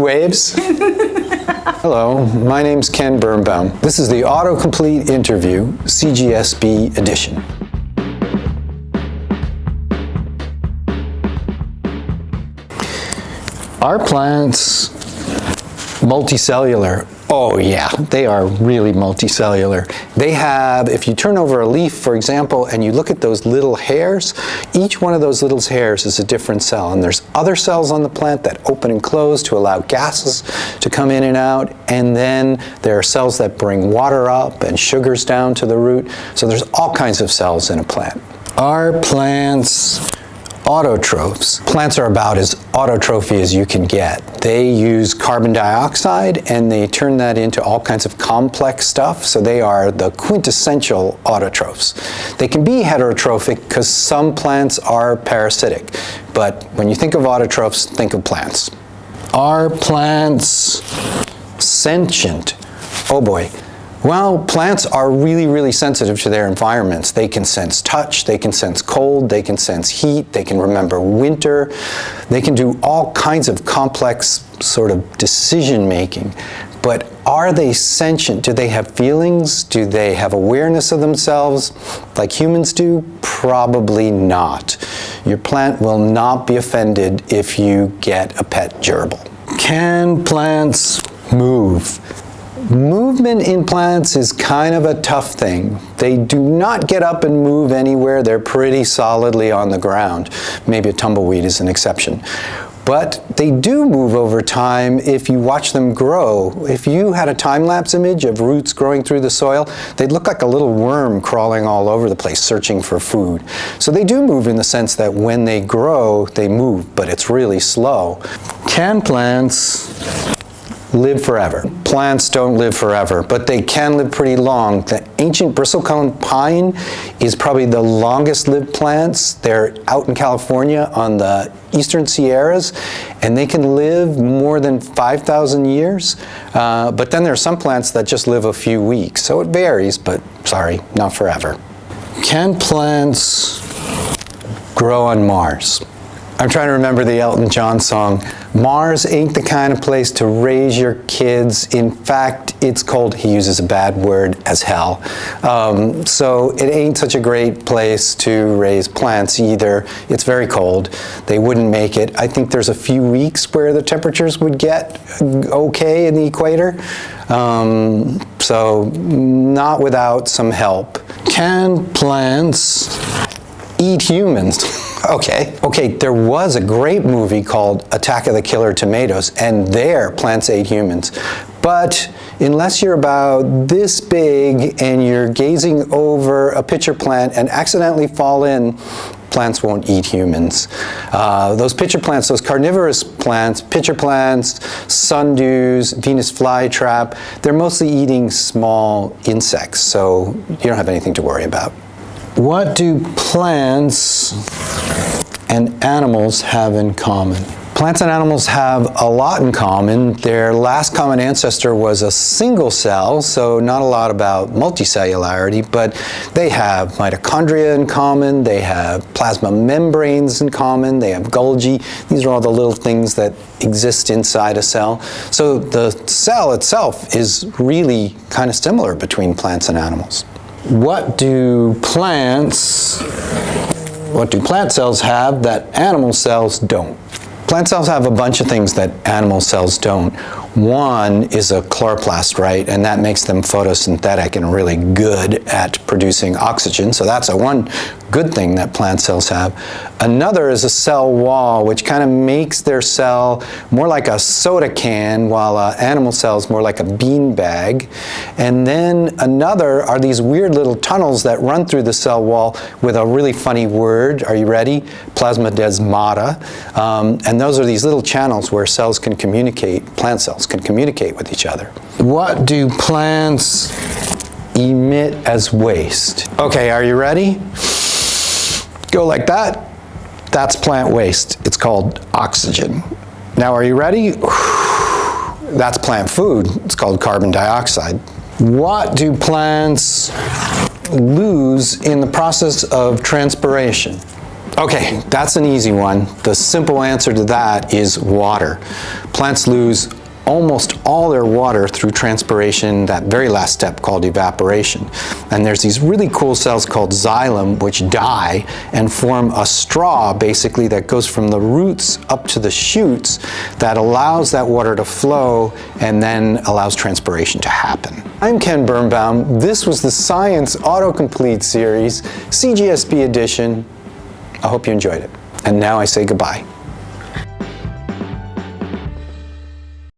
waves. Hello, my name's Ken Birnbaum. This is the Autocomplete Interview, CGSB edition. Are plants multicellular? Oh yeah, they are really multicellular. They have, if you turn over a leaf, for example, and you look at those little hairs, each one of those little hairs is a different cell, and there's other cells on the plant that open and close to allow gases to come in and out, and then there are cells that bring water up and sugars down to the root. So there's all kinds of cells in a plant. Are plants autotrophs? Plants are about as autotrophy as you can get. They use carbon dioxide and they turn that into all kinds of complex stuff, so they are the quintessential autotrophs. They can be heterotrophic because some plants are parasitic, but when you think of autotrophs, think of plants. Are plants sentient? Oh boy. Well, plants are really, really sensitive to their environments. They can sense touch, they can sense cold, they can sense heat, they can remember winter. They can do all kinds of complex sort of decision making. But are they sentient? Do they have feelings? Do they have awareness of themselves like humans do? Probably not. Your plant will not be offended if you get a pet gerbil. Can plants move? Movement in plants is kind of a tough thing. They do not get up and move anywhere. They're pretty solidly on the ground. Maybe a tumbleweed is an exception. But they do move over time if you watch them grow. If you had a time-lapse image of roots growing through the soil, they'd look like a little worm crawling all over the place searching for food. So they do move in the sense that when they grow, they move, but it's really slow. Can plants live forever? Plants don't live forever, but they can live pretty long. The ancient bristlecone pine is probably the longest lived plants. They're out in California on the eastern Sierras, and they can live more than 5,000 years. But then there are some plants that just live a few weeks, so it varies, but sorry, not forever. Can plants grow on Mars? I'm trying to remember the Elton John song. Mars ain't the kind of place to raise your kids. In fact, it's cold, he uses a bad word, as hell. So it ain't such a great place to raise plants either. It's very cold. They wouldn't make it. I think there's a few weeks where the temperatures would get okay in the equator. So not without some help. Can plants eat humans? Okay, there was a great movie called Attack of the Killer Tomatoes, and there plants ate humans. But unless you're about this big and you're gazing over a pitcher plant and accidentally fall in, plants won't eat humans. Those pitcher plants, those carnivorous plants, pitcher plants, sundews, Venus flytrap, they're mostly eating small insects, so you don't have anything to worry about. What do plants and animals have in common? Plants and animals have a lot in common. Their last common ancestor was a single cell, so not a lot about multicellularity, but they have mitochondria in common, they have plasma membranes in common, they have Golgi. These are all the little things that exist inside a cell. So the cell itself is really kind of similar between plants and animals. What do plant cells have that animal cells don't? Plant cells have a bunch of things that animal cells don't. One is a chloroplast, right? And that makes them photosynthetic and really good at producing oxygen. So that's one good thing that plant cells have. Another is a cell wall, which kind of makes their cell more like a soda can, while animal cells more like a bean bag. And then another are these weird little tunnels that run through the cell wall with a really funny word. Are you ready? Plasmodesmata. And those are these little channels where cells can communicate, plant cells can communicate with each other. What do plants emit as waste? Okay, are you ready? Go like that. That's plant waste. It's called oxygen. Now, are you ready? That's plant food. It's called carbon dioxide. What do plants lose in the process of transpiration? Okay, that's an easy one. The simple answer to that is water. Plants lose almost all their water through transpiration, that very last step called evaporation. And there's these really cool cells called xylem which die and form a straw basically that goes from the roots up to the shoots that allows that water to flow and then allows transpiration to happen. I'm Ken Birnbaum. This was the Science Autocomplete series, CGSB edition. I hope you enjoyed it. And now I say goodbye.